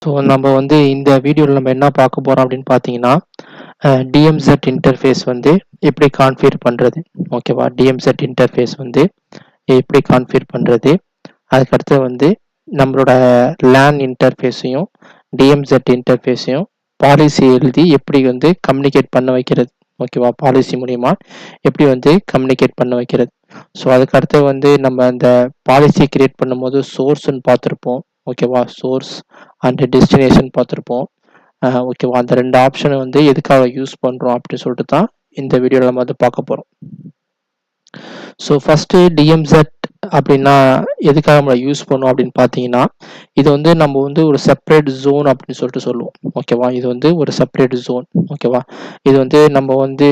So நம்ம வந்து இந்த வீடியோவில் நம்ம என்ன பார்க்க போகிறோம் அப்படின்னு பார்த்தீங்கன்னா DMZ இன்டர்ஃபேஸ் வந்து எப்படி கான்ஃபிகர் பண்ணுறது. ஓகேவா, DMZ இன்டர்ஃபேஸ் வந்து எப்படி கான்ஃபிகர் பண்ணுறது, அதுக்கடுத்து வந்து நம்மளோட லேன் இன்டர்ஃபேஸையும் DMZ இன்டர்ஃபேஸையும் பாலிசி எழுதி எப்படி வந்து கம்யூனிகேட் பண்ண வைக்கிறது. ஓகேவா, பாலிசி மூலிமா எப்படி வந்து கம்யூனிகேட் பண்ண வைக்கிறது. ஸோ அதுக்கடுத்து வந்து நம்ம அந்த பாலிசி கிரியேட் பண்ணும்போது சோர்ஸ்ன்னு பார்த்துருப்போம். ஓகேவா, சோர்ஸ் அண்ட் டெஸ்டினேஷன் பார்த்துருப்போம். ஓகேவா, அந்த ரெண்டு ஆப்ஷனை வந்து எதுக்காக யூஸ் பண்ணுறோம் அப்படின்னு சொல்லிட்டு தான் இந்த வீடியோவில் நம்ம வந்து பார்க்க போகிறோம். ஸோ ஃபஸ்ட்டு DMZ அப்படின்னா எதுக்காக நம்ம யூஸ் பண்ணோம் அப்படின்னு பார்த்தீங்கன்னா, இது வந்து நம்ம வந்து ஒரு செப்பரேட் ஜோன் அப்படின்னு சொல்லிட்டு சொல்லுவோம். ஓகேவா, இது வந்து ஒரு செப்பரேட் ஜோன். ஓகேவா, இது வந்து நம்ம வந்து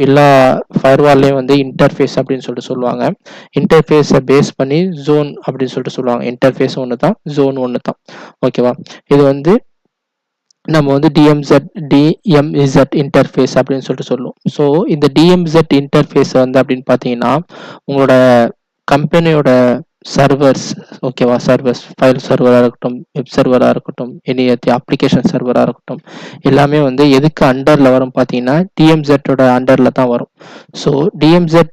எல்லா ஃபயர்வால்லையும் வந்து இன்டர்ஃபேஸ் அப்படின்னு சொல்லிட்டு சொல்லுவாங்க. இன்டர்ஃபேஸை பேஸ் பண்ணி ஜோன் அப்படின்னு சொல்லிட்டு சொல்லுவாங்க. இன்டர்ஃபேஸ் ஒன்று தான், ஜோன் ஒன்று தான். ஓகேவா, இது வந்து நம்ம வந்து DMZ இன்டர்ஃபேஸ் அப்படின்னு சொல்லிட்டு சொல்லுவோம். ஸோ இந்த DMZ இன்டர்ஃபேஸ் வந்து அப்படின்னு பார்த்தீங்கன்னா உங்களோட கம்பெனியோட சர்வர்ஸ், ஓகேவா, சர்வர்ஸ் ஃபைல் சர்வராக இருக்கட்டும், வெப் சர்வராக இருக்கட்டும், எனி அப்ளிகேஷன் சர்வராக இருக்கட்டும், எல்லாமே வந்து எதுக்கு அண்டரில் வரும் பார்த்தீங்கன்னா DMZோட அண்டரில் தான் வரும். ஸோ DMZ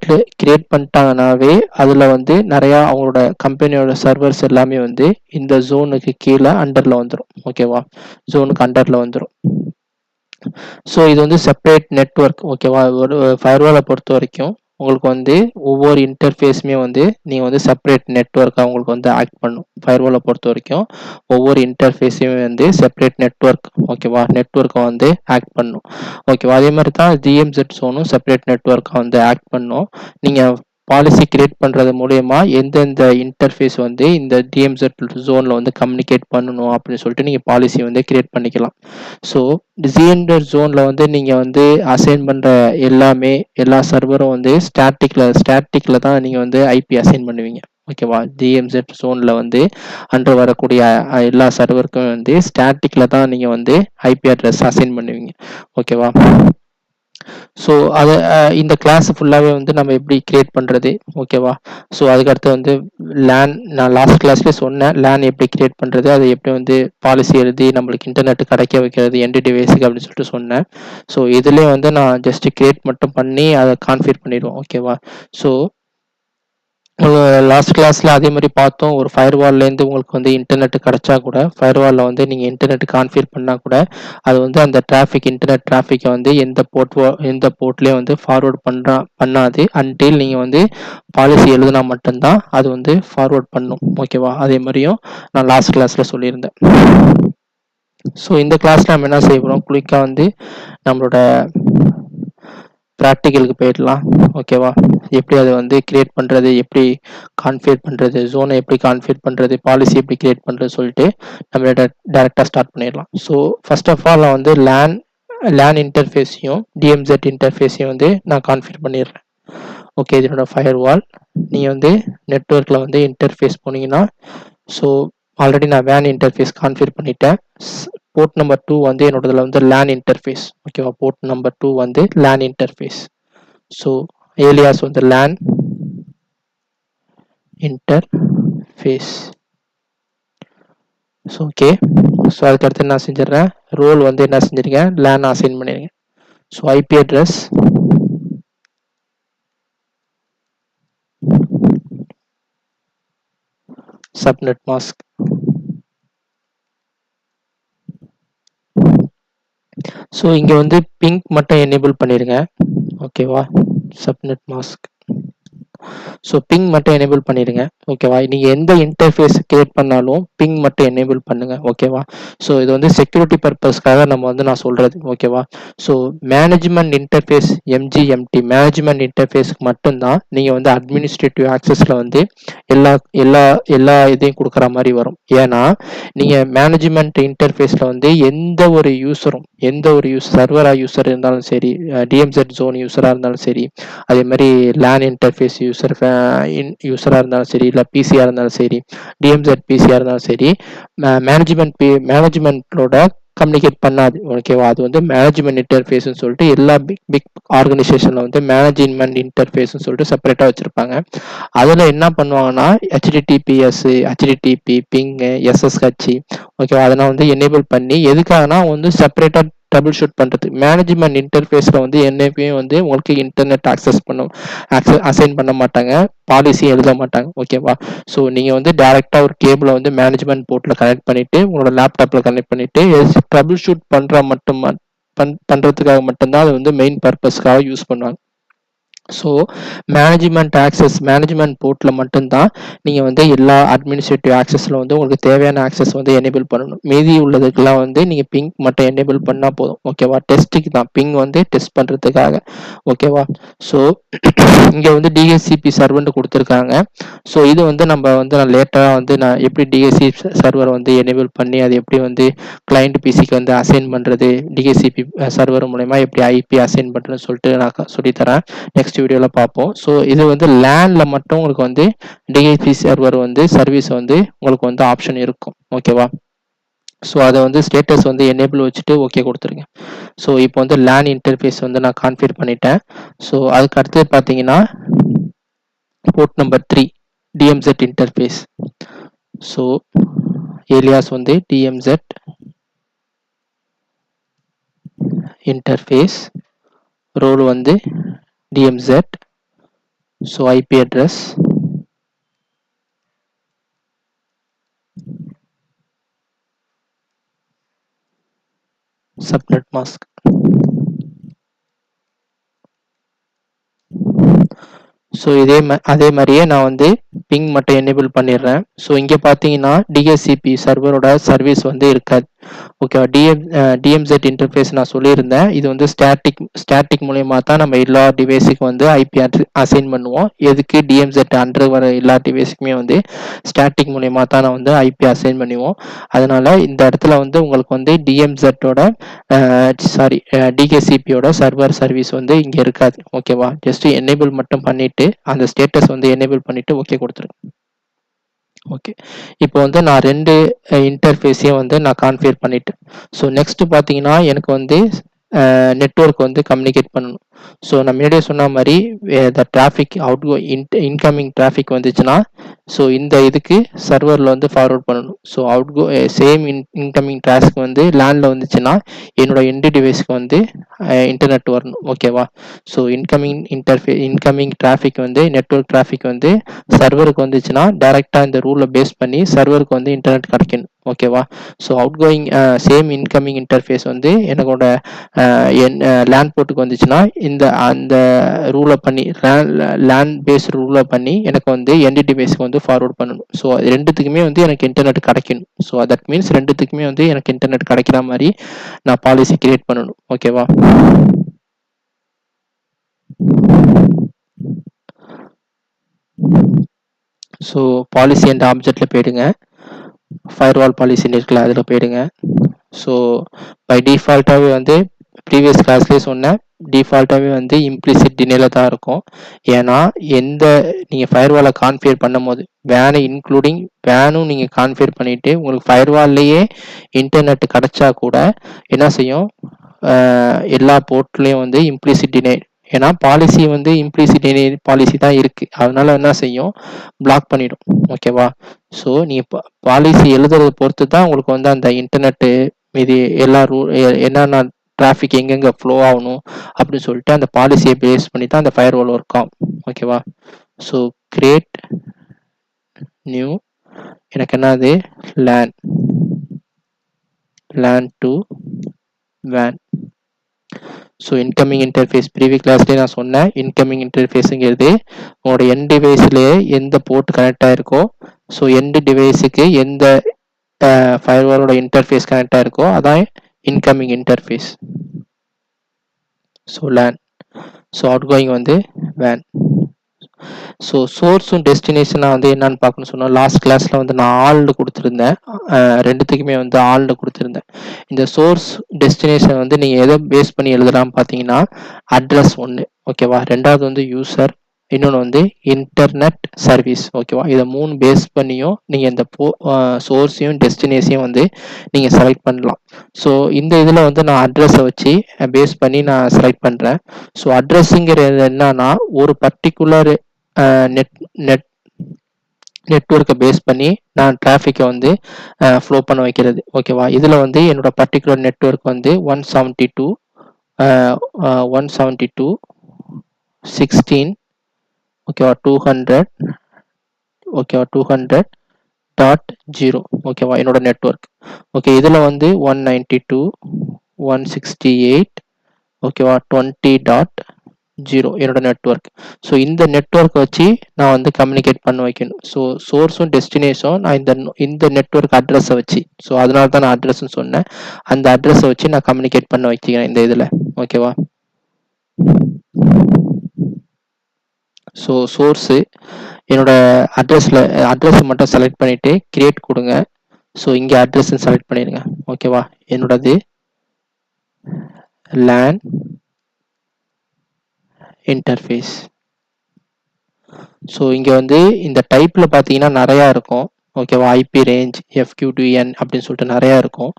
கிரியேட் பண்ணிட்டாங்கனாவே அதில் வந்து நிறையா அவங்களோட கம்பெனியோட சர்வர்ஸ் எல்லாமே வந்து இந்த ஜோனுக்கு கீழே அண்டரில் வந்துடும். ஓகேவா, ஜோனுக்கு அண்டரில் வந்துடும். ஸோ இது வந்து செப்பரேட் நெட்வொர்க். ஓகேவா, ஒரு ஃபயர்வாலை பொறுத்த வரைக்கும் உங்களுக்கு வந்து ஒவ்வொரு இன்டர்ஃபேஸுமே வந்து நீங்கள் வந்து செப்பரேட் நெட்வொர்க்காக உங்களுக்கு வந்து ஆக்ட் பண்ணும். ஃபயர்வாலை பொறுத்த வரைக்கும் ஒவ்வொரு இன்டர்ஃபேஸையுமே வந்து செப்பரேட் நெட்வொர்க், ஓகேவா, நெட்வொர்க்கை வந்து ஆக்ட் பண்ணும். ஓகேவா, அதே மாதிரி தான் DMZ ஜோனும் செப்பரேட் நெட்வொர்க்கை வந்து ஆக்ட் பண்ணும். நீங்கள் பாலிசி கிரியேட் பண்ணுறது மூலயமா எந்தெந்த இன்டர்ஃபேஸ் வந்து இந்த DMZ ஜோனில் வந்து கம்யூனிகேட் பண்ணணும் அப்படின்னு சொல்லிட்டு நீங்கள் பாலிசி வந்து கிரியேட் பண்ணிக்கலாம். ஸோ DMZ ஜோனில் வந்து நீங்கள் வந்து அசைன் பண்ணுற எல்லா சர்வரும் வந்து ஸ்டாட்டிக்கில் தான் நீங்கள் வந்து IP அசைன் பண்ணுவீங்க. ஓகேவா, DMZ ஜோனில் வந்து அன்று வரக்கூடிய எல்லா சர்வருக்கும் வந்து ஸ்டாட்டிக்கில் தான் நீங்கள் வந்து IP அட்ரஸ் அசைன் பண்ணுவீங்க. ஓகேவா, ஸோ அதை இந்த கிளாஸ் ஃபுல்லாகவே வந்து நம்ம எப்படி கிரியேட் பண்ணுறது. ஓகேவா, ஸோ அதுக்கடுத்து வந்து லேன், நான் லாஸ்ட் கிளாஸ்லேயே சொன்னேன் லேன் எப்படி கிரியேட் பண்ணுறது, அதை எப்படி வந்து பாலிசி எழுதி நம்மளுக்கு இன்டர்நெட் கிடைக்க வைக்கிறது எண்டு டிவைஸுக்கு அப்படின்னு சொல்லிட்டு சொன்னேன். ஸோ இதுலேயே வந்து நான் ஜஸ்ட் கிரியேட் மட்டும் பண்ணி அதை கான்ஃபிகர் பண்ணிடுவோம். ஓகேவா, ஸோ லாஸ்ட் கிளாஸில் அதே மாதிரி பார்த்தோம். ஒரு ஃபயர்வால்லேருந்து உங்களுக்கு வந்து இன்டர்நெட் கிடைச்சா கூட ஃபயர்வாலில் வந்து நீங்கள் இன்டர்நெட் கான்ஃபிகர் பண்ணால் கூட அது வந்து அந்த இன்டர்நெட் டிராஃபிக்கை வந்து எந்த போர்ட்லேயும் வந்து ஃபார்வர்ட் பண்ணாது அன்டில் நீங்கள் வந்து பாலிசி எழுதுனா மட்டும்தான் அது வந்து ஃபார்வர்ட் பண்ணும். ஓகேவா, அதே மாதிரியும் நான் லாஸ்ட் கிளாஸில் சொல்லியிருந்தேன். ஸோ இந்த கிளாஸில் நம்ம என்ன செய்ய போகிறோம், குயிக்காக வந்து நம்மளோட ப்ராக்டிக்கலுக்கு போயிடலாம். ஓகேவா, எப்படி அதை வந்து கிரியேட் பண்ணுறது, எப்படி கான்ஃபிகர் பண்ணுறது, ஜோனை எப்படி கான்ஃபிகர் பண்ணுறது, பாலிசி எப்படி கிரியேட் பண்ணுறது சொல்லிட்டு நம்ம டேரெக்டாக ஸ்டார்ட் பண்ணிடலாம். ஸோ ஃபர்ஸ்ட் ஆஃப் ஆல் நான் வந்து லேன் இன்டர்ஃபேஸையும் DMZ இன்டர்ஃபேஸையும் வந்து நான் கான்ஃபிகர் பண்ணிடுறேன். ஓகே, இதனோட ஃபயர்வால் நீங்கள் வந்து நெட்வொர்க்கில் வந்து இன்டர்ஃபேஸ் போனீங்கன்னா, ஸோ ஆல்ரெடி நான் வேன் இன்டர்ஃபேஸ் கான்ஃபிகர் பண்ணிட்டேன். போர்ட் நம்பர் 2 வந்து என்னோடதுல வந்து லேன் இன்டர்ஃபேஸ். ஓகேவா, போர்ட் நம்பர் 2 வந்து லேன் இன்டர்ஃபேஸ். ஸோ ஏலியாஸ் வந்து LAN interface. So okay, so அதுக்கடுத்து என்ன செஞ்சிடறேன், ரோல் வந்து என்ன செஞ்சிருக்கேன், லேன் அசைன் பண்ணிருக்கேன். So IP address subnet mask. So இங்கே வந்து பிங்க் மட்டும் எனேபிள் பண்ணிடுங்க. ஓகேவா, சப்நெட் மாஸ்க். ஸோ பிங் மட்டும் எனேபிள் பண்ணிடுங்க. ஓகேவா, நீங்கள் எந்த இன்டர்ஃபேஸ் கிரியேட் பண்ணாலும் பிங் மட்டும் எனேபிள் பண்ணுங்க. ஓகேவா, ஸோ இது வந்து செக்யூரிட்டி பர்பஸ்க்காக நம்ம வந்து நான் சொல்கிறது. ஓகேவா, so management interface MGMT management இன்டர்ஃபேஸ்க்கு மட்டும்தான் நீங்கள் வந்து அட்மினிஸ்ட்ரேட்டிவ் ஆக்சஸில் வந்து எல்லா இதையும் கொடுக்குற மாதிரி வரும். ஏன்னா நீங்கள் மேனேஜ்மெண்ட் இன்டர்ஃபேஸில் வந்து எந்த ஒரு சர்வரா யூசர் இருந்தாலும் சரி, DMZ ஜோன் யூஸராக இருந்தாலும் சரி, அதே மாதிரி லேன் இன்டர்ஃபேஸ் யூஸராக இருந்தாலும் சரி, இல்லை பிசியாக இருந்தாலும் சரி, DMZ பிசியாக இருந்தாலும் சரி, மேனேஜ்மெண்ட்டோட கம்யூனிகேட் பண்ணாது. ஓகேவா? அது வந்து மேனேஜ்மெண்ட் இன்டர்ஃபேஸ்னு சொல்லிட்டு எல்லா பிக் ஆர்கனைசேஷன்ல வந்து மேனேஜ்மெண்ட் இன்டர்ஃபேஸ்னு சொல்லிட்டு செப்பரேட்டா வச்சிருப்பாங்க. அதுல என்ன பண்ணுவாங்கன்னா HTTPS, HTTP, பிங், SSH, ஓகேவா? அதெல்லாம் வந்து எனேபிள் பண்ணி எதுக்காகனா வந்து செப்பரேட்டா ட்ரபிள் ஷூட் பண்றது. மேனேஜ்மெண்ட் இன்டர்ஃபேஸ்ல வந்து என்னைக்குமே வந்து உங்களுக்கு இன்டர்நெட் அசைன் பண்ண மாட்டாங்க, பாலிசி எழுத மாட்டாங்க. ஓகேவா? ஸோ நீங்க வந்து டைரக்டா ஒரு கேபிளை வந்து மேனேஜ்மெண்ட் போர்ட்ல கனெக்ட் பண்ணிட்டு உங்களோட லேப்டாப்ல கனெக்ட் பண்ணிட்டு ட்ரபிள் ஷூட் பண்றதுக்காக மட்டும்தான் அது வந்து மெயின் பர்பஸ்க்காக யூஸ் பண்ணுவாங்க. ஸோ மேனேஜ்மெண்ட் போர்ட்டில் மட்டும்தான் நீங்கள் வந்து எல்லா அட்மினிஸ்ட்ரேட்டிவ் ஆக்சஸில் வந்து உங்களுக்கு தேவையான ஆக்சஸ் வந்து எனேபிள் பண்ணணும். மீதி உள்ளதுக்கெல்லாம் வந்து நீங்கள் பிங் மட்டும் எனேபிள் பண்ணால் போதும். ஓகேவா? டெஸ்ட்டுக்கு தான் பிங் வந்து டெஸ்ட் பண்ணுறதுக்காக. ஓகேவா? ஸோ இங்கே வந்து டிஹெச்சிபி சர்வர்னு கொடுத்துருக்காங்க. ஸோ இது வந்து நான் லேட்டராக வந்து நான் எப்படி டிஹெச்சி சர்வரை வந்து எனேபிள் பண்ணி அது எப்படி வந்து கிளைண்ட் பிசிக்கு வந்து அசைன் பண்ணுறது, டிஹெச்சிபி சர்வர் மூலமா எப்படி ஐபி அசைன் பண்ணுறதுன்னு சொல்லிட்டு நான் சொல்லித்தரேன். நெக்ஸ்ட் வீடியோல பார்ப்போம். ஸோ இது வந்து லேண்ட்ல மட்டும் உங்களுக்கு வந்து டிஹெச்பி சர்வர் வந்து சர்வீஸ் வந்து உங்களுக்கு வந்து ஆப்ஷன் இருக்கும். ஓகேவா? ஸோ அதை வந்து ஸ்டேட்டஸ் வந்து எனேபிள் வச்சுட்டு ஓகே கொடுத்துருங்க. ஸோ இப்போ வந்து லேன் இன்டர்ஃபேஸ் வந்து நான் கான்ஃபிகர் பண்ணிட்டேன். ஸோ அதுக்கு அடுத்து பார்த்தீங்கன்னா port number 3 DMZ interface. So alias வந்து DMZ இன்டர்ஃபேஸ், ரோல் வந்து DMZ. So IP address, subnet mask. So அதே மாதிரியே நான் வந்து பிங் மட்டும் எனேபிள் பண்ணிடுறேன். ஸோ இங்கே பார்த்தீங்கன்னா டிஹெச்சிபி சர்வரோட சர்வீஸ் வந்து இருக்காது. ஓகேவா? DMZ இன்டர்ஃபேஸ் நான் சொல்லியிருந்தேன். இது வந்து ஸ்டாட்டிக் மூலயமா தான் நம்ம எல்லா டிவைஸுக்கும் வந்து ஐபி அசைன் பண்ணுவோம். எதுக்கு? DMZ அண்டர் வர எல்லா டிவைஸுக்குமே வந்து ஸ்டாட்டிக் மூலயமா தான் நான் வந்து ஐபி அசைன் பண்ணுவோம். அதனால இந்த இடத்துல வந்து உங்களுக்கு வந்து டிஹெச்சிபியோட சர்வர் சர்வீஸ் வந்து இங்கே இருக்காது. ஓகேவா? ஜஸ்ட் எனேபிள் மட்டும் பண்ணிட்டு அந்த ஸ்டேட்டஸ் வந்து எனேபிள் பண்ணிட்டு ஓகே கொடுத்துருங்க. ஓகே, இப்போ வந்து நான் 2 இன்டர்ஃபேஸையும் வந்து நான் கான்ஃபிகர் பண்ணிட்டேன். ஸோ நெக்ஸ்ட் பார்த்தீங்கன்னா எனக்கு வந்து நெட்வொர்க் வந்து கம்யூனிகேட் பண்ணணும். ஸோ நான் முன்னாடியே சொன்ன மாதிரி த டிராஃபிக் இன்கமிங் டிராஃபிக் வந்துச்சுன்னா ஸோ இந்த இதுக்கு சர்வரில் வந்து ஃபார்வர்ட் பண்ணணும். ஸோ சேம் இன்கமிங் டிராஃபிக் வந்து லேண்டில் வந்துச்சுன்னா என்னோட எண்டு டிவைஸ்க்கு வந்து இன்டர்நெட் வரணும். ஓகேவா? ஸோ இன்கமிங் டிராஃபிக் வந்து நெட்வொர்க் டிராஃபிக் வந்து சர்வருக்கு வந்துச்சுன்னா டைரெக்டாக இந்த ரூலில் பேஸ் பண்ணி சர்வருக்கு வந்து இன்டர்நெட் கிடைக்கணும். ஓகேவா? So outgoing same incoming interface வந்து எனக்கோட லேண்ட் போர்ட்டுக்கு வந்துச்சுன்னா அந்த ரூலை பண்ணி லேண்ட் பேஸ் ரூலை பண்ணி எனக்கு வந்து என்டி டிவைஸ்க்கு வந்து ஃபார்வர்ட் பண்ணணும். ஸோ ரெண்டுத்துக்குமே வந்து எனக்கு இன்டர்நெட் கிடைக்கணும். ஸோ தட் மீன்ஸ் ரெண்டுத்துக்குமே வந்து எனக்கு இன்டர்நெட் கிடைக்கிற மாதிரி நான் பாலிசி கிரியேட் பண்ணணும். ஓகேவா? ஸோ பாலிசி அண்ட் ஆப்ஜெக்ட்ல போயிடுங்க. ஃபயர்வால் பாலிசின்னு இருக்குல்ல, அதில் போயிடுங்க. ஸோ பை டிஃபால்ட்டாகவே வந்து ப்ரீவியஸ் கிளாஸ்லேயே சொன்னேன், டிஃபால்ட்டாகவே வந்து இம்ப்ளிசிட் டினேல தான் இருக்கும். ஏன்னா நீங்கள் ஃபயர்வாலை கான்ஃபிகர் பண்ணும் போது இன்க்ளூடிங் வேனும் நீங்கள் கான்ஃபிகர் பண்ணிவிட்டு உங்களுக்கு ஃபயர்வால்லையே இன்டர்நெட் கிடைச்சா கூட என்ன செய்யும், எல்லா போர்ட்லேயும் வந்து இம்ப்ளிசிட் டினே, ஏன்னா பாலிசி வந்து இம்ப்ளிசிட் டினே பாலிசி தான் இருக்குது, அதனால என்ன செய்யும், பிளாக் பண்ணிடும். ஓகேவா? ஸோ நீங்கள் பாலிசி எழுதுறதை பொறுத்து தான் உங்களுக்கு வந்து அந்த இன்டர்நெட்டு மீதி எல்லா என்னென்ன டிராஃபிக் எங்கெங்கே ஃப்ளோ ஆகணும் அப்படின்னு சொல்லிட்டு அந்த பாலிசியை பேஸ் பண்ணி தான் அந்த ஃபயர்வால் ஒர்க் ஆகும். ஓகேவா? ஸோ கிரியேட் நியூ, எனக்கு என்னது, லேன் டு வேன். ஸோ இன்கமிங் இன்டர்ஃபேஸ் ப்ரீவியஸ் கிளாஸ்லேயே நான் சொன்னேன், இன்கமிங் இன்டர்ஃபேஸுங்கிறது உங்களோட எண்ட் டிவைஸ்லேயே எந்த போர்ட் கனெக்ட் ஆகிருக்கோ, ஸோ எண்ட் டிவைஸுக்கு எந்த ஃபயர்வாலோட இன்டர்ஃபேஸ் கனெக்ட் ஆகிருக்கோ அதான் incoming interface. So LAN. So outgoing வந்து வேன். ஸோ சோர்ஸும் டெஸ்டினேஷனாக வந்து என்னன்னு பார்க்கணும்னு சொன்னால் லாஸ்ட் கிளாஸில் வந்து நான் ஆல்டு கொடுத்துருந்தேன், ரெண்டுத்துக்குமே வந்து ஆல்டு கொடுத்துருந்தேன். இந்த சோர்ஸ் டெஸ்டினேஷன் வந்து நீங்கள் எதை பேஸ் பண்ணி எழுதலாம்னு பார்த்தீங்கன்னா அட்ரஸ் ஒன்று. ஓகேவா? ரெண்டாவது வந்து யூசர், இன்னொன்று வந்து இன்டர்நெட் சர்வீஸ். ஓகேவா, இதை 3 பேஸ் பண்ணியும் நீங்கள் இந்த சோர்ஸையும் டெஸ்டினேஷனையும் வந்து நீங்கள் செலக்ட் பண்ணலாம். ஸோ இந்த இதில் வந்து நான் அட்ரஸை வச்சு பேஸ் பண்ணி நான் செலக்ட் பண்ணுறேன். ஸோ அட்ரஸுங்கிறது என்னன்னா ஒரு பர்டிகுலர் நெட் நெட் நெட்வொர்க்கை பேஸ் பண்ணி நான் டிராஃபிக்கை வந்து ஃப்ளோ பண்ண வைக்கிறது. ஓகேவா, இதில் வந்து என்னோட பர்டிகுலர் நெட்வொர்க் வந்து 172.16 ஓகேவா 200 ஓகேவா 200.0 ஓகேவா என்னோட நெட்வொர்க். ஓகே, இதில் வந்து 192.168 ஓகேவா 20.0 என்னோட நெட்வொர்க். ஸோ இந்த நெட்வொர்க் வச்சு நான் வந்து கம்யூனிகேட் பண்ண வைக்கணும். ஸோ சோர்ஸும் டெஸ்டினேஷனும் நான் இந்த நெட்வொர்க் அட்ரஸை வச்சு, ஸோ அதனால தான் நான் அட்ரஸ்ன்னு சொன்னேன், அந்த அட்ரஸை வச்சு நான் கம்யூனிகேட் பண்ண வைக்கிறேன் இந்த இதில். ஓகேவா, ஸோ சோர்ஸு என்னோட அட்ரஸ் மட்டும் செலக்ட் பண்ணிவிட்டு கிரியேட் கொடுங்க. ஸோ இங்கே அட்ரஸ் செலக்ட் பண்ணிடுங்க. ஓகேவா, என்னோடது LAN இன்டர்ஃபேஸ். ஸோ இங்கே வந்து இந்த டைப்பில் பார்த்தீங்கன்னா நிறையா இருக்கும். ஓகேவா, ஐபி ரேஞ்ச், FQDN அப்படின்னு சொல்லிட்டு நிறையா இருக்கும்.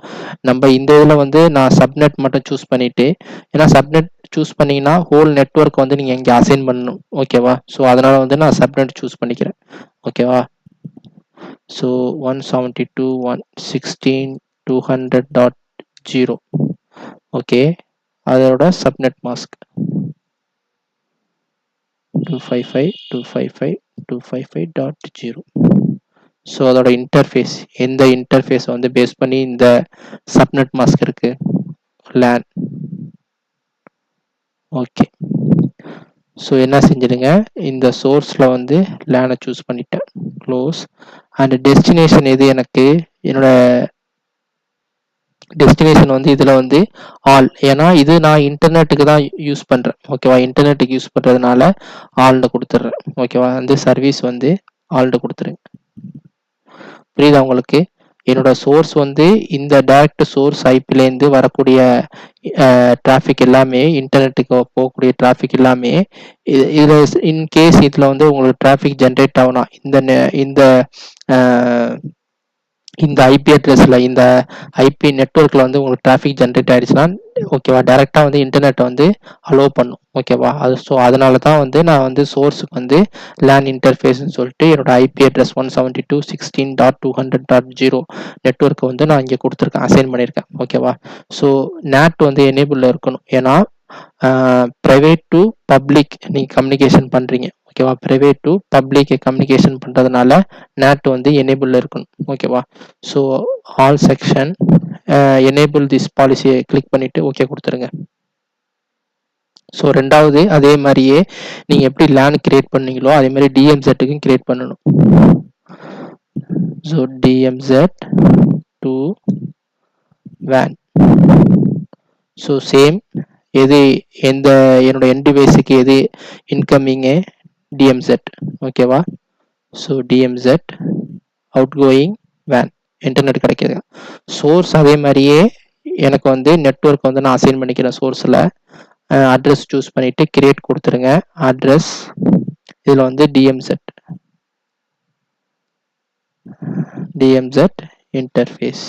நம்ம இந்த இதில் வந்து நான் சப்நெட் மட்டும் சூஸ் பண்ணிவிட்டு, ஏன்னா சப்நெட் சூஸ் பண்ணிங்கன்னா ஹோல் நெட்வொர்க் வந்து நீங்கள் இங்கே அசைன் பண்ணணும். ஓகேவா, ஸோ அதனால் வந்து நான் சப்நெட் சூஸ் பண்ணிக்கிறேன். ஓகேவா, ஸோ 172.168.200.0 ஓகே, அதோட சப்நெட் மாஸ்க் 255.255.255.0. ஸோ அதோட இன்டர்ஃபேஸ், எந்த இன்டர்ஃபேஸ் வந்து பேஸ் பண்ணி இந்த சப்நெட் மாஸ்க் இருக்கு, LAN. ஓகே, ஸோ என்ன செஞ்சிடுங்க, இந்த சோர்ஸில் வந்து LAN-ஐ சூஸ் பண்ணிட்டேன், க்ளோஸ். அண்ட் டெஸ்டினேஷன் எது, எனக்கு என்னோட டெஸ்டினேஷன் வந்து இதில் வந்து ஆல், ஏன்னா இது நான் இன்டர்நெட்டுக்கு தான் யூஸ் பண்ணுறேன். ஓகேவா, இன்டர்நெட்டுக்கு யூஸ் பண்ணுறதுனால ஆல்டு கொடுத்துட்றேன். ஓகேவா, வந்து சர்வீஸ் வந்து ஆல்டு கொடுத்துருங்க. புரியுதா உங்களுக்கு? என்னோட சோர்ஸ் வந்து இந்த டைரக்ட் சோர்ஸ் ஐபிலேருந்து வரக்கூடிய டிராஃபிக் எல்லாமே, இன்டர்நெட்டுக்கு போகக்கூடிய டிராஃபிக் எல்லாமே இதில் இன்கேஸ் இதில் வந்து உங்களுக்கு டிராஃபிக் ஜென்ரேட் ஆகணும், இந்த ஐபி அட்ரஸில், இந்த ஐபி நெட்வொர்க்கில் வந்து உங்களுக்கு டிராஃபிக் ஜென்ரேட் ஆகிடுச்சுன்னா, ஓகேவா, டேரெக்டாக வந்து இன்டர்நெட்டை வந்து அலோவ் பண்ணும். ஓகேவா, அது ஸோ அதனால தான் வந்து நான் வந்து சோர்ஸுக்கு வந்து LAN இன்டர்ஃபேஸ்ன்னு சொல்லிட்டு என்னோட ஐபி அட்ரஸ் 172.16.200.0 நெட்வொர்க்கை வந்து நான் இங்கே கொடுத்துருக்கேன், அசைன் பண்ணியிருக்கேன். ஓகேவா, ஸோ NAT வந்து எனேபிளில் இருக்கணும், ஏன்னா ப்ரைவேட் டு பப்ளிக் நீங்கள் கம்யூனிகேஷன் பண்ணுறீங்க. ஓகேவா, ப்ரைவேட் டு பப்ளிக் கம்யூனிகேஷன் பண்ணுறதுனால NAT வந்து எனேபிளில் இருக்கணும். ஓகேவா, so all section enable this பாலிசியை கிளிக் பண்ணிவிட்டு ஓகே கொடுத்துருங்க. ஸோ ரெண்டாவது அதே மாதிரியே நீங்கள் எப்படி LAN கிரியேட் பண்ணீங்களோ அதே மாதிரி DMZ-க்கும் கிரியேட் பண்ணணும். So DMZ to WAN. So same, எது எந்த என்னோட என் டிவைஸுக்கு எது இன்கமிங்கு, DMZ. ஓகேவா, so DMZ out going WAN, internet கிடைக்கிது. சோர்ஸ் அதே மாதிரியே எனக்கு வந்து நெட்வொர்க் வந்து நான் அசைன் பண்ணிக்கிறேன். சோர்ஸில் அட்ரஸ் சூஸ் பண்ணிவிட்டு கிரியேட் கொடுத்துருங்க. அட்ரஸ் இதில் வந்து DMZ இன்டர்ஃபேஸ்.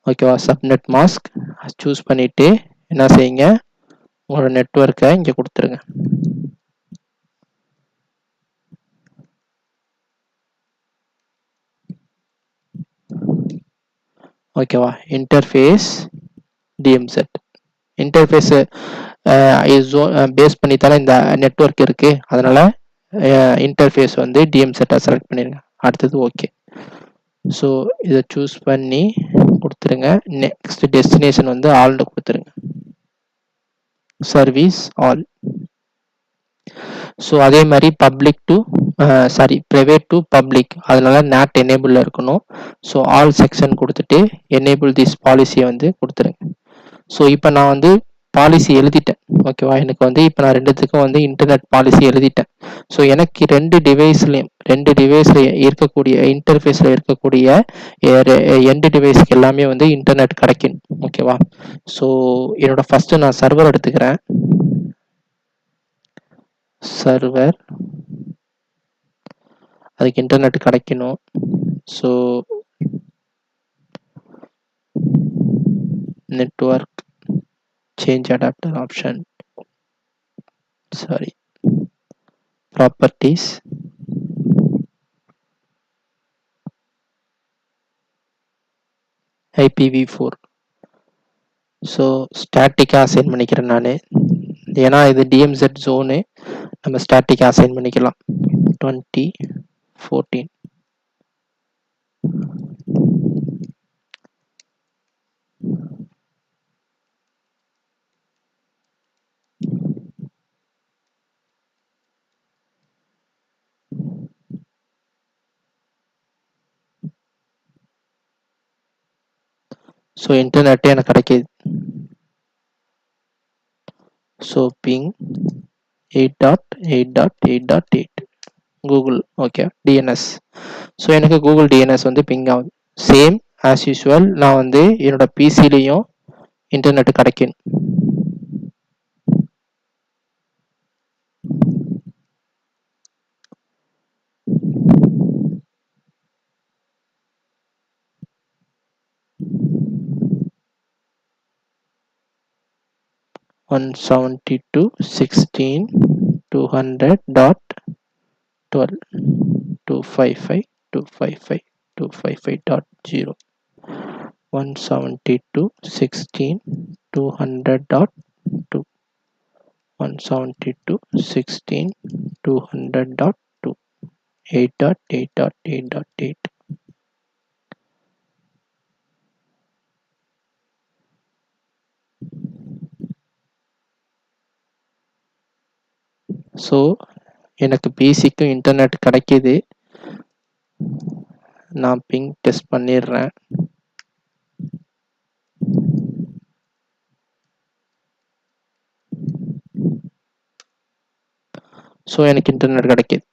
ஓகேவா, சப்நெட் மாஸ்க் சூஸ் பண்ணிவிட்டு என்ன செய்யுங்க, உங்களோட நெட்வொர்க்கை இங்கே கொடுத்துருங்க. ஓகேவா, இன்டர்ஃபேஸ் DMZ இன்டர்ஃபேஸ் பேஸ் பண்ணி தானே இந்த நெட்வொர்க் இருக்கு, அதனால இன்டர்ஃபேஸ் வந்து DMZ-ஐ செலக்ட் பண்ணிடுங்க. அடுத்தது ஓகே, ஸோ இதை சூஸ் பண்ணி கொடுத்துருங்க. நெக்ஸ்ட் டெஸ்டினேஷன் வந்து ஆல்னு கொடுத்துருங்க, சர்வீஸ் ஆல். ஸோ அதே மாதிரி public to private to public, அதனால NAT எனேபிளில் இருக்கணும். ஸோ ஆல் செக்ஷன் கொடுத்துட்டு எனேபிள் திஸ் பாலிசியை வந்து கொடுத்துருங்க. ஸோ இப்போ நான் வந்து பாலிசி எழுதிட்டேன். ஓகேவா, எனக்கு வந்து இப்போ நான் ரெண்டுத்துக்கும் வந்து இன்டர்நெட் பாலிசி எழுதிட்டேன். ஸோ எனக்கு ரெண்டு டிவைஸில் இருக்கக்கூடிய இன்டர்ஃபேஸில் இருக்கக்கூடிய எண்டு டிவைஸ்க்கு எல்லாமே வந்து இன்டர்நெட் கிடைக்கும். ஓகேவா, ஸோ என்னோட ஃபர்ஸ்ட் நான் சர்வர் எடுத்துக்கிறேன். சர்வர், அதுக்கு இன்டர்நெட் கிடைக்கணும். So network change adapter option, sorry, properties, IPv4. So ஸ்டாட்டிக்காக அசைன் பண்ணிக்கிறேன் நான், ஏன்னா இது DMZ ஜோனு, நம்ம ஸ்டாட்டிக்காக அசைன் பண்ணிக்கலாம். 2014. ஸோ இன்டர்நெட்டே எனக்கு கிடைக்கிது. So ping 8.8.8.8 Google, okay, DNS. So எனக்கு கூகுள் டிஎன்எஸ் வந்து பிங் ஆகுது. சேம் ஆஸ் யூஸ்வல் நான் வந்து என்னோட பிசிலையும் இன்டர்நெட் கிடைக்கணும். One 172.16.200.12 255.255.255.0 172.16.200.2 172.16.200.2 8.8.8.8. ஸோ எனக்கு பிசிக்கும் இன்டர்நெட் கிடைக்கிது. நான் பிங் டெஸ்ட் பண்ணிடுறேன். ஸோ எனக்கு இன்டர்நெட் கிடைக்கிது.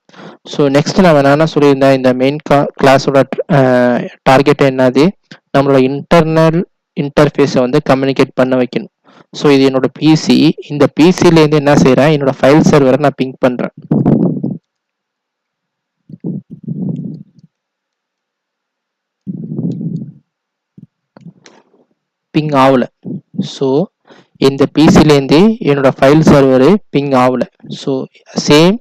ஸோ நெக்ஸ்ட் நான் என்ன சொல்லியிருந்தேன், இந்த மெயின் கிளாஸோட டார்கெட் என்னது, நம்மளோட இன்டர்னல் இன்டர்ஃபேஸை வந்து கம்யூனிகேட் பண்ண வைக்கணும். ஸோ இது என்னோட பிசி, இந்த பிசிலேருந்து என்ன செய்கிறேன், என்னோட ஃபைல் சர்வரை நான் பிங் பண்ணுறேன். பிங் ஆகல. ஸோ இந்த பிசிலேருந்து என்னோட ஃபைல் சர்வரு பிங் ஆகல. ஸோ சேம்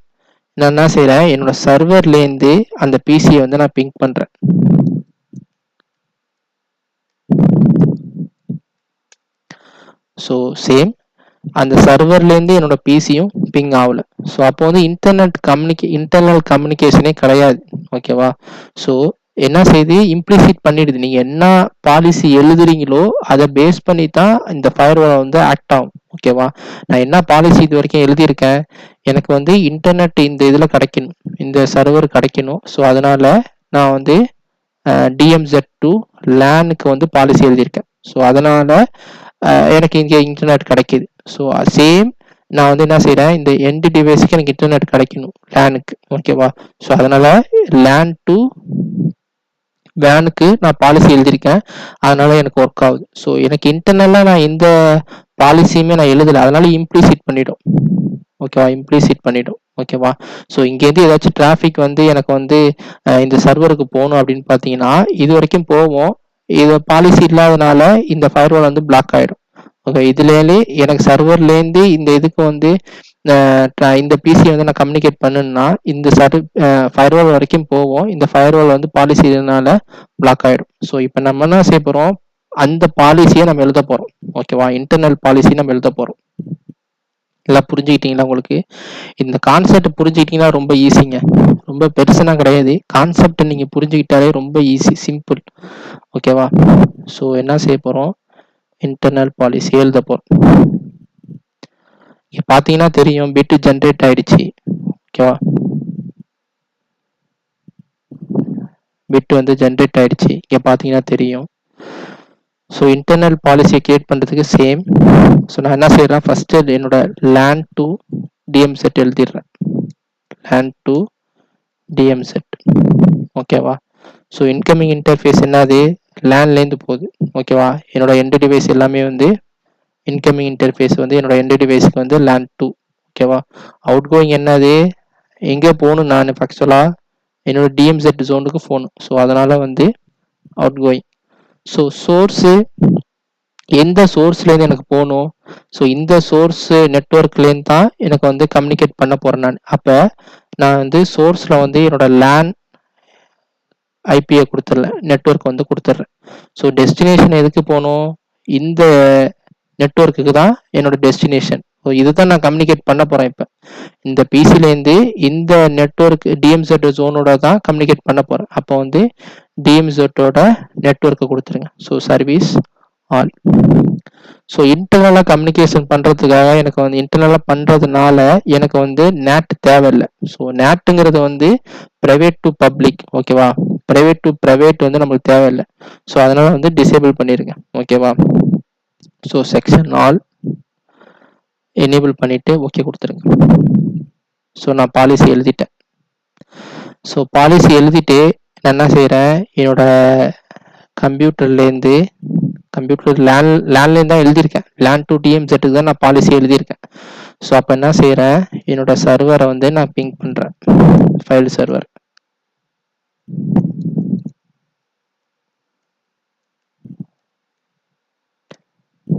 நான் என்ன செய்கிறேன், என்னோட சர்வர்லேருந்து அந்த பிசியை வந்து நான் பிங் பண்ணுறேன். ஸோ சேம் அந்த சர்வர்லேருந்து என்னோட பிசியும் பிங் ஆகல. ஸோ அப்போ வந்து இன்டர்னல் கம்யூனிகேஷனே கிடையாது. ஓகேவா? ஸோ என்ன செய்யுது, இம்ப்ளிசிட் பண்ணிடுது. நீங்கள் என்ன பாலிசி எழுதுறீங்களோ அதை பேஸ் பண்ணி தான் இந்த ஃபயர்வால் வந்து ஆக்ட் ஆகும். ஓகேவா? நான் என்ன பாலிசி இது வரைக்கும் எழுதியிருக்கேன், எனக்கு வந்து இன்டர்நெட் இந்த இதில் கிடைக்கணும், இந்த சர்வர் கிடைக்கணும். ஸோ அதனால நான் வந்து DMZ2 லேனுக்கு வந்து பாலிசி எழுதியிருக்கேன். ஸோ அதனால எனக்கு இங்கே இன்டர்நெட் கிடைக்கிது. ஸோ சேம் நான் வந்து என்ன செய்கிறேன், இந்த எண்ட் டிவைஸுக்கு எனக்கு இன்டர்நெட் கிடைக்கணும் லேனுக்கு. ஓகேவா? ஸோ அதனால லேன் டு வேனுக்கு நான் பாலிசி எழுதியிருக்கேன், அதனால எனக்கு ஒர்க் ஆகுது. ஸோ எனக்கு இன்டர்னலாக நான் எந்த பாலிசியுமே நான் எழுதலை, அதனால இம்ப்ளிசிட் பண்ணிடும். ஓகேவா? இம்ப்ளிசிட் பண்ணிடும். ஓகேவா? ஸோ இங்கேருந்து ஏதாச்சும் டிராஃபிக் வந்து எனக்கு வந்து இந்த சர்வருக்கு போகணும் அப்படின்னு பார்த்தீங்கன்னா இது வரைக்கும் போவோம். இது பாலிசி இல்லாதனால இந்த ஃபயர்வால் வந்து பிளாக் ஆகிடும். ஓகே, இதுலேயே எனக்கு சர்வர்லேருந்து இந்த இதுக்கு வந்து இந்த பிசி வந்து நான் கம்யூனிகேட் பண்ணுன்னா இந்த ஃபயர்வால் வரைக்கும் போவோம். இந்த ஃபயர்வால் வந்து பாலிசி இதனால பிளாக் ஆகிடும். ஸோ இப்போ நம்ம என்ன செய்ய போகிறோம், அந்த பாலிசியை நம்ம எழுத போகிறோம். ஓகேவா? இன்டர்னல் பாலிசி நம்ம எழுத போகிறோம். எல்லாம் புரிஞ்சுக்கிட்டீங்களா? உங்களுக்கு இந்த கான்செப்ட் புரிஞ்சுக்கிட்டீங்கன்னா ரொம்ப ஈஸிங்க, ரொம்ப பெருசுனா கிடையாது. கான்செப்ட் நீங்கள் புரிஞ்சுக்கிட்டாலே ரொம்ப ஈஸி, சிம்பிள். ஓகேவா? ஸோ என்ன செய்ய போகிறோம், இன்டர்னல் பாலிசி எழுத போகிறோம். இங்கே பார்த்தீங்கன்னா தெரியும், பிட் ஜென்ரேட் ஆயிடுச்சு. ஓகேவா? பிட் வந்து ஜென்ரேட் ஆயிடுச்சு, இங்கே பார்த்தீங்கன்னா தெரியும். ஸோ இன்டர்னல் பாலிசியை கிரியேட் பண்ணுறதுக்கு சேம். ஸோ நான் என்ன செய்கிறேன், ஃபஸ்ட்டு என்னோட லேன் டு டிஎம்செட் எழுதிடுறேன். LAN to DMZ. ஓகேவா? ஸோ இன்கமிங் இன்டர்ஃபேஸ் என்னது, லேன்லேருந்து போகுது. ஓகேவா? என்னோட எண்ட் டிவைஸ் எல்லாமே வந்து இன்கமிங் இன்டர்ஃபேஸ் வந்து என்னோட எண்ட் டிவைஸ்க்கு வந்து லேன் 2. ஓகேவா. அவுட் கோயிங் என்னது, எங்கே போகணும் நான் ஆக்சுவலாக என்னோட டிஎம்செட் ஜோனுக்கு போகணும். ஸோ அதனால வந்து அவுட் கோயிங். ஸோ சோர்ஸு எந்த சோர்ஸ்லேருந்து எனக்கு போகணும், ஸோ இந்த சோர்ஸ் நெட்ஒர்க்லேருந்து தான் எனக்கு வந்து கம்யூனிகேட் பண்ண போகிறேன் நான். அப்போ நான் வந்து சோர்ஸில் வந்து என்னோட லேன் ஐபியை கொடுத்துட்றேன், நெட்ஒர்க் வந்து கொடுத்துட்றேன். ஸோ டெஸ்டினேஷன் எதுக்கு போகணும், இந்த நெட்ஒர்க்குக்கு தான் என்னோட டெஸ்டினேஷன். ஸோ இதுதான் நான் கம்யூனிகேட் பண்ண போகிறேன். இப்போ இந்த பிசிலேருந்து இந்த நெட்ஒர்க் டிஎம்செட் ஜோனோட தான் கம்யூனிகேட் பண்ண போகிறேன். அப்போ வந்து டிஎம்செட்டோட நெட்ஒர்க்கை கொடுத்துருங்க. So service all. ஸோ இன்டர்னலாக கம்யூனிகேஷன் பண்ணுறதுக்காக எனக்கு வந்து இன்டர்னலாக பண்ணுறதுனால எனக்கு வந்து நேட் தேவையில்லை. ஸோ நேட்டுங்கிறது வந்து ப்ரைவேட் டு பப்ளிக், ஓகேவா. ப்ரைவேட் டு ப்ரைவேட் வந்து நம்மளுக்கு தேவையில்லை. ஸோ அதனால வந்து டிசேபிள் பண்ணிடுங்க, ஓகேவா. ஸோ செக்ஷன் ஆல் எனேபிள் பண்ணிட்டு ஓகே கொடுத்துருங்க. ஸோ நான் பாலிசி எழுதிட்டேன். ஸோ பாலிசி எழுதிட்டு நான் என்ன செய்கிறேன், என்னோட கம்ப்யூட்டர்லேருந்து லேண்ட்லேருந்து தான் எழுதியிருக்கேன். லேண்ட் டு டிஎம்செட்டுக்கு தான் நான் பாலிசி எழுதியிருக்கேன். ஸோ அப்போ என்ன செய்கிறேன், என்னோட சர்வரை வந்து நான் பிங் பண்ணுறேன், ஃபைல் சர்வர்.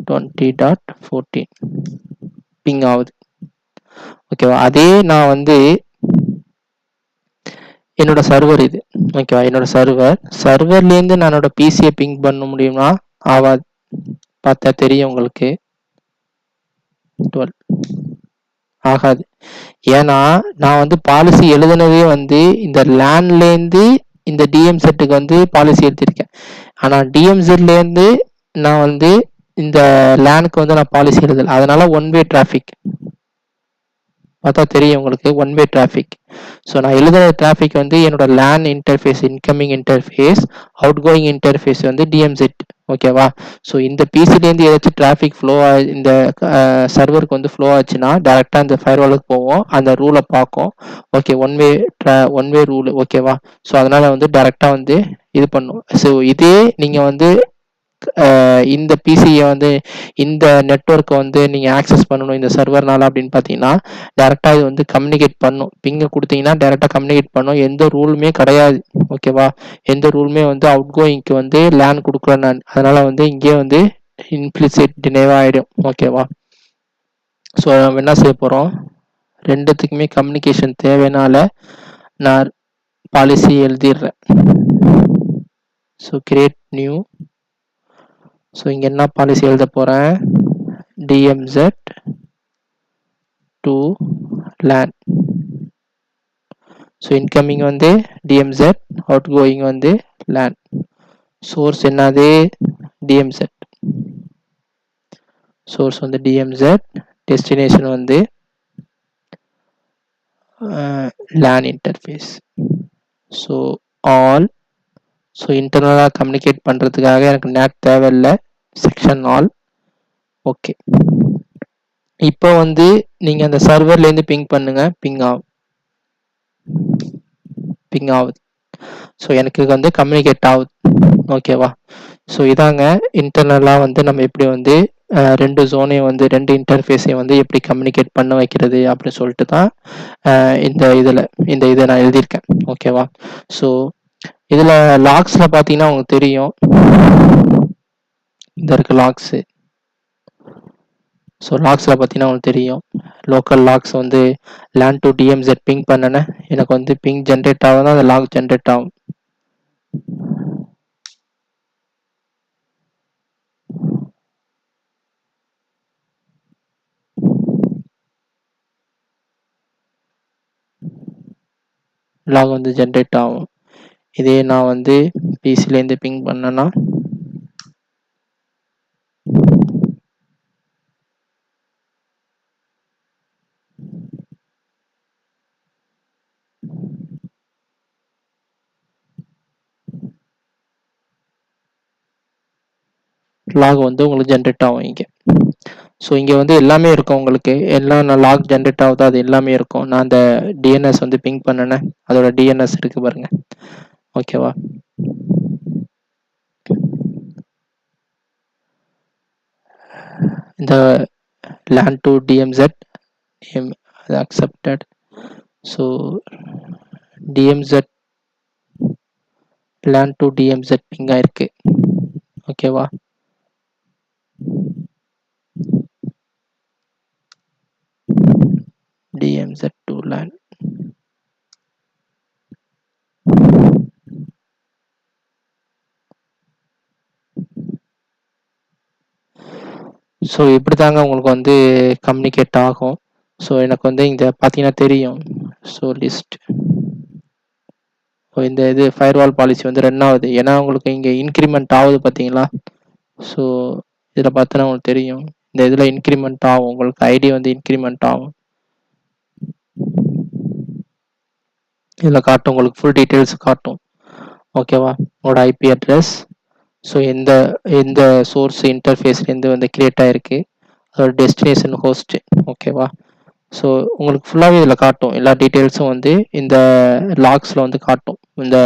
.14 பிங் ஆகுது, ஓகேவா. அதே நான் வந்து என்னோட சர்வர் இது, ஓகேவா. என்னோட சர்வர்லேருந்து நான் என்னோட பிசியை பிங் பண்ண முடியுமா, ஆகாது. பார்த்தா தெரியும் உங்களுக்கு, 12 ஆகாது. ஏன்னா நான் வந்து பாலிசி எழுதுனதே வந்து இந்த லேண்ட்லேருந்து இந்த டிஎம்செட்டுக்கு வந்து பாலிசி எழுதியிருக்கேன். ஆனால் டிஎம்செட்லேருந்து நான் வந்து இந்த லேனுக்கு வந்து நான் பாலிசி எழுதலை. அதனால ஒன் வே டிராஃபிக், பார்த்தா தெரியும் உங்களுக்கு, ஒன் வே டிராஃபிக். ஸோ நான் எழுதுகிற டிராஃபிக் வந்து என்னோட LAN interface, incoming interface, outgoing interface வந்து டிஎம்செட், ஓகேவா. ஸோ இந்த பிசிலேருந்து ஏதாச்சும் டிராஃபிக் ஃப்ளோ இந்த சர்வருக்கு வந்து ஃப்ளோ ஆச்சுன்னா டேரெக்டாக இந்த ஃபயர்வாலுக்கு போவோம், அந்த ரூலை பார்க்கும். ஓகே, ஒன் வே ரூல், ஓகேவா. ஸோ அதனால் வந்து டேரெக்டாக வந்து இது பண்ணும். ஸோ இதே நீங்கள் வந்து இந்த பிசியை வந்து இந்த நெட்ஒர்க்கை வந்து நீங்கள் ஆக்சஸ் பண்ணணும் இந்த சர்வர்னால அப்படின்னு பார்த்தீங்கன்னா டேரெக்டாக இது வந்து கம்யூனிகேட் பண்ணும். பிங்கை கொடுத்தீங்கன்னா டேரெக்டாக கம்யூனிகேட் பண்ணும். எந்த ரூலுமே கிடையாது, ஓகேவா. எந்த ரூலுமே வந்து அவுட் கோயிங்க்கு வந்து லேன் கொடுக்கல நான். அதனால் வந்து இங்கே வந்து இம்ப்ளிசிட் டினைவ் ஆகிடும், ஓகேவா. ஸோ நம்ம என்ன செய்ய போகிறோம், ரெண்டுத்துக்குமே கம்யூனிகேஷன் தேவைனால நான் பாலிசி எழுதிடுறேன். So create new. ஸோ இங்கே என்ன பாலிசி எழுத போகிறேன், DMZ to LAN. So incoming வந்து டிஎம்செட், அவுட் கோயிங் வந்து லேன். சோர்ஸ் என்னது, டிஎம்செட். சோர்ஸ் வந்து டிஎம்செட், டெஸ்டினேஷன் வந்து LAN interface. So all. So இன்டர்னலாக கம்யூனிகேட் பண்ணுறதுக்காக எனக்கு நேட் தேவையில்லை, செக்ஷன் ஆல், ஓகே. இப்போ வந்து நீங்கள் அந்த சர்வர்லேருந்து பிங் பண்ணுங்க, பிங் ஆகுது. ஸோ எனக்கு வந்து கம்யூனிகேட் ஆகுது, ஓகேவா. ஸோ இதாங்க இன்டர்னலாக வந்து நம்ம எப்படி வந்து ரெண்டு ஜோனையும் வந்து ரெண்டு இன்டர்ஃபேஸையும் வந்து எப்படி கம்யூனிகேட் பண்ண வைக்கிறது அப்படின்னு சொல்லிட்டு தான் இந்த இதை நான் எழுதியிருக்கேன், ஓகேவா. ஸோ இதில் லாக்ஸில் பார்த்தீங்கன்னா உங்களுக்கு தெரியும், இந்த இருக்கு லாக்ஸு. ஸோ லாக்ஸில் பார்த்தீங்கன்னா உங்களுக்கு தெரியும், லோக்கல் லாக்ஸ் வந்து லேன் டு டிஎம்செட் பிங் பண்ணேன்னா எனக்கு வந்து பிங் ஜென்ரேட் ஆகுதுன்னா அந்த லாக் ஜென்ரேட் ஆகும். லாக் வந்து ஜென்ரேட் ஆகும். இதே நான் வந்து பிசிலேருந்து பிங் பண்ணேன்னா லாக் வந்து உங்களுக்கு ஜென்ரேட் ஆகும் இங்கே. ஸோ இங்கே வந்து எல்லாமே இருக்கும் உங்களுக்கு, எல்லாம் நான் லாக் ஜென்ரேட் ஆகுதோ அது எல்லாமே இருக்கும். நான் அந்த டிஎன்எஸ் வந்து பிங் பண்ணேன்னா அதோட டிஎன்எஸ் இருக்கு பாருங்க, ஓகேவா. இந்த லேன் டு டிஎம்செட் அது accepted. So DMZ LAN to DMZ ping ஆயிருக்கு. ஓகேவா? DMZ to LAN. ஸோ இப்படி தாங்க உங்களுக்கு வந்து கம்யூனிகேட் ஆகும். ஸோ எனக்கு வந்து இங்கே பார்த்தீங்கன்னா தெரியும். ஸோ லிஸ்ட் இந்த இது ஃபயர்வால் பாலிசி வந்து ரன் ஆகுது. ஏன்னா உங்களுக்கு இங்கே இன்க்ரிமெண்ட் ஆகுது பார்த்தீங்களா? ஸோ இதில் பார்த்தோன்னா உங்களுக்கு தெரியும். இந்த இதில் இன்க்ரிமெண்ட் ஆகும். உங்களுக்கு ஐடி வந்து இன்க்ரிமெண்ட் ஆகும். இதில் காட்டும், உங்களுக்கு ஃபுல் டீட்டெயில்ஸ் காட்டும். ஓகேவா? உங்களோட ஐபி அட்ரஸ், ஸோ எந்த எந்த சோர்ஸ் இன்டர்ஃபேஸ்லேருந்து வந்து கிரியேட் ஆகிருக்கு, அதோட டெஸ்டினேஷன் ஹோஸ்ட். ஓகேவா? ஸோ உங்களுக்கு ஃபுல்லாகவே இதில் காட்டும். எல்லா டீட்டெயில்ஸும் வந்து இந்த லாக்ஸில் வந்து காட்டும். இந்த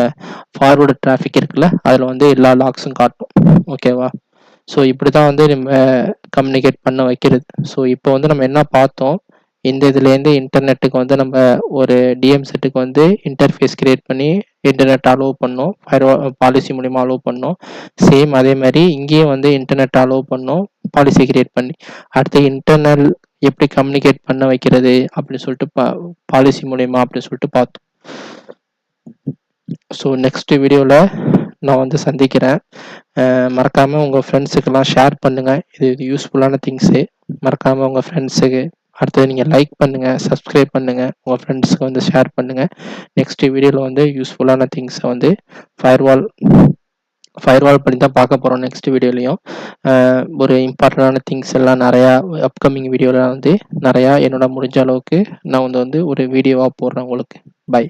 ஃபார்வர்டு டிராஃபிக் இருக்குல்ல, அதில் வந்து எல்லா லாக்ஸும் காட்டும். ஓகேவா? ஸோ இப்படி தான் வந்து நம்ம கம்யூனிகேட் பண்ண வைக்கிறது. ஸோ இப்போ வந்து நம்ம என்ன பார்த்தோம், இந்த இதுலேருந்து இன்டர்நெட்டுக்கு வந்து நம்ம ஒரு டிஎம்செட்டுக்கு வந்து இன்டர்ஃபேஸ் கிரியேட் பண்ணி இன்டர்நெட் அலோவ் பண்ணோம், பாலிசி மூலிமா அலோவ் பண்ணோம். சேம் அதே மாதிரி இங்கேயும் வந்து இன்டர்நெட் அலோவ் பண்ணோம், பாலிசி கிரியேட் பண்ணி. அடுத்து இன்டர்னல் எப்படி கம்யூனிகேட் பண்ண வைக்கிறது அப்படின்னு சொல்லிட்டு பாலிசி மூலிமா அப்படின்னு சொல்லிட்டு பார்த்தோம். ஸோ நெக்ஸ்ட் வீடியோவில் நான் வந்து சந்திக்கிறேன். மறக்காமல் உங்கள் ஃப்ரெண்ட்ஸுக்கெல்லாம் ஷேர் பண்ணுங்கள். இது யூஸ்ஃபுல்லான திங்ஸு. மறக்காமல் உங்கள் ஃப்ரெண்ட்ஸுக்கு அடுத்தது நீங்கள் லைக் பண்ணுங்கள், சப்ஸ்கிரைப் பண்ணுங்கள், உங்கள் ஃப்ரெண்ட்ஸுக்கு வந்து ஷேர் பண்ணுங்கள். நெக்ஸ்ட் வீடியோவில் வந்து யூஸ்ஃபுல்லான திங்ஸை வந்து ஃபயர்வால் பண்ணி தான் பார்க்க போகிறோம். நெக்ஸ்ட் வீடியோலையும் ஒரு இம்பார்ட்டண்டான திங்ஸ் எல்லாம் நிறையா அப்கமிங் வீடியோவில் வந்து நிறையா என்னோட முடிஞ்ச அளவுக்கு நான் வந்து ஒரு வீடியோவாக போடுறேன் உங்களுக்கு. பை.